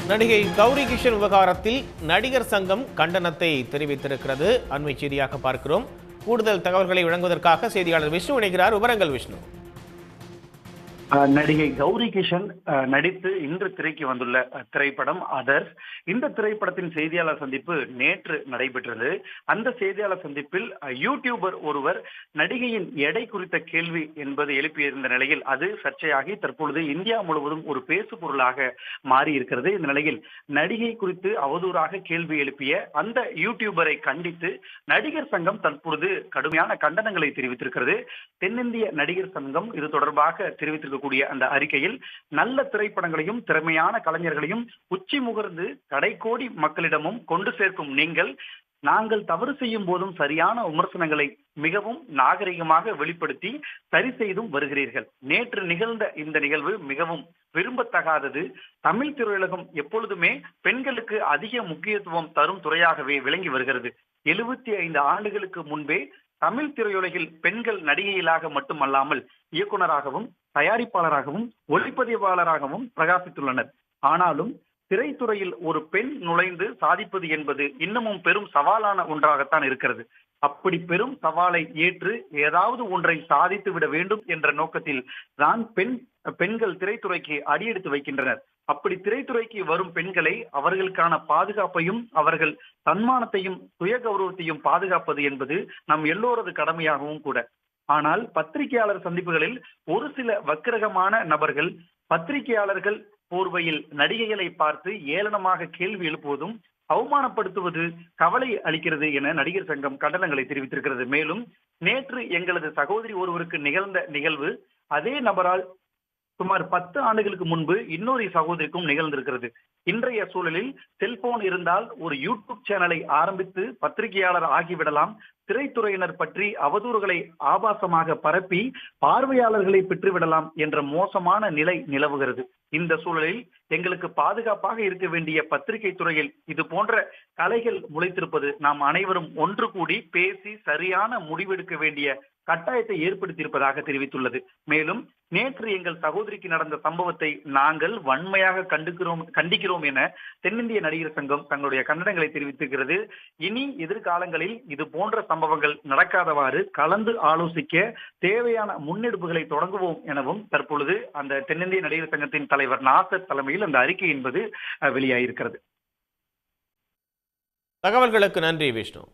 நடிகை கௌரி கிஷன் விவகாரத்தில் நடிகர் சங்கம் கண்டனத்தை தெரிவித்திருக்கிறது. அண்மை செய்தியாக பார்க்கிறோம். கூடுதல் தகவல்களை வழங்குவதற்காக செய்தியாளர் விஷ்ணு இணைகிறார். விவரங்கள் விஷ்ணு. நடிகை கௌரி கிஷன் நடித்து இன்று திரைக்கு வந்துள்ள திரைப்படம் அதர்ஸ். இந்த திரைப்படத்தின் செய்தியாளர் சந்திப்பு நேற்று நடைபெற்றது. அந்த செய்தியாளர் சந்திப்பில் யூடியூபர் ஒருவர் நடிகையின் எடை குறித்த கேள்வி என்பது எழுப்பியிருந்த நிலையில் அது சர்ச்சையாகி தற்பொழுது இந்தியா முழுவதும் ஒரு பேசு பொருளாக மாறி இருக்கிறது. இந்த நிலையில் நடிகை குறித்து அவதூறாக கேள்வி எழுப்பிய அந்த யூடியூபரை கண்டித்து நடிகர் சங்கம் தற்பொழுது கடுமையான கண்டனங்களை தெரிவித்திருக்கிறது. தென்னிந்திய நடிகர் சங்கம் இது தொடர்பாக தெரிவித்திருக்க அந்த அறிக்கையில் நல்ல திரைப்படங்களையும் திறமையான கலைஞர்களையும் உச்சி முகர்ந்து கடைக்கோடி மக்களிடமும் கொண்டு சேர்க்கும் நீங்கள் நாங்கள் தவறு செய்யும் போதும் சரியான விமர்சனங்களை மிகவும் நாகரிகமாக வெளிப்படுத்தி சரி செய்தும் வருகிறீர்கள். நேற்று நிகழ்ந்த இந்த நிகழ்வு மிகவும் விரும்பத்தகாதது. தமிழ் திரையுலகம் எப்பொழுதுமே பெண்களுக்கு அதிக முக்கியத்துவம் தரும் துறையாகவே விளங்கி வருகிறது. 75 ஆண்டுகளுக்கு முன்பே தமிழ் திரையுலகில் பெண்கள் நடிகைகளாக மட்டுமல்லாமல் இயக்குனராகவும் தயாரிப்பாளராகவும் ஒளிப்பதிவாளராகவும் பிரகாசித்துள்ளனர். ஆனாலும் திரைத்துறையில் ஒரு பெண் நுழைந்து சாதிப்பது என்பது இன்னமும் பெரும் சவாலான ஒன்றாகத்தான் இருக்கிறது. அப்படி பெரும் சவாலை ஏற்று ஏதாவது ஒன்றை சாதித்து விட வேண்டும் என்ற நோக்கத்தில் தான் பெண்கள் திரைத்துறைக்கு அடியெடுத்து வைக்கின்றனர். அப்படி திரைத்துறைக்கு வரும் பெண்களை அவர்களுக்கான பாதுகாப்பையும் அவர்கள் தன்மானத்தையும் சுய கௌரவத்தையும் பாதுகாப்பது என்பது நம் எல்லோரது கடமையாகவும் கூட. ஆனால் பத்திரிகையாளர் சந்திப்புகளில் ஒரு சில வக்கிரகமான நபர்கள் பத்திரிகையாளர்கள் போர்வையில் நடிகைகளை பார்த்து ஏளனமாக கேள்வி எழுப்புவதும் அவமானப்படுத்துவது கவலை அளிக்கிறது என நடிகர் சங்கம் கண்டனங்களை தெரிவித்திருக்கிறது. மேலும் நேற்று எங்களது சகோதரி ஒருவருக்கு நிகழ்ந்த நிகழ்வு அதே நபரால் சுமார் 10 ஆண்டுகளுக்கு முன்பு இன்னொரு சகோதரிக்கும் நிகழ்ந்திருக்கிறது. இன்றைய சூழலில் செல்போன் இருந்தால் ஒரு யூடியூப் சேனலை ஆரம்பித்து பத்திரிகையாளர் ஆகிவிடலாம். திரைத்துறையினர் பற்றி அவதூறுகளை ஆபாசமாக பரப்பி பார்வையாளர்களை பெற்றுவிடலாம் என்ற மோசமான நிலை நிலவுகிறது. இந்த சூழலில் எங்களுக்கு பாதுகாப்பாக இருக்க வேண்டிய பத்திரிகை துறையில் இது போன்ற கலைகள் முளைத்திருப்பது நாம் அனைவரும் ஒன்று கூடி பேசி சரியான முடிவெடுக்க வேண்டிய கட்டாயத்தை ஏற்படுத்தியிருப்பதாக தெரிவித்துள்ளது. மேலும் நேற்று எங்கள் சகோதரிக்கு நடந்த சம்பவத்தை நாங்கள் வன்மையாக கண்டிக்கிறோம் என தென்னிந்திய நடிகர் சங்கம் தங்களுடைய கண்டனங்களை தெரிவித்திருக்கிறது. இனி எதிர்காலங்களில் இது போன்ற சம்பவங்கள் நடக்காதவாறு கலந்து ஆலோசிக்க தேவையான முன்னெடுப்புகளை தொடங்குவோம் எனவும் தற்பொழுது அந்த தென்னிந்திய நடிகர் சங்கத்தின் தலைவர் நாசர் தலைமையில் அந்த அறிக்கை என்பது வெளியாகியிருக்கிறது. தகவல்களுக்கு நன்றி விஷ்ணு.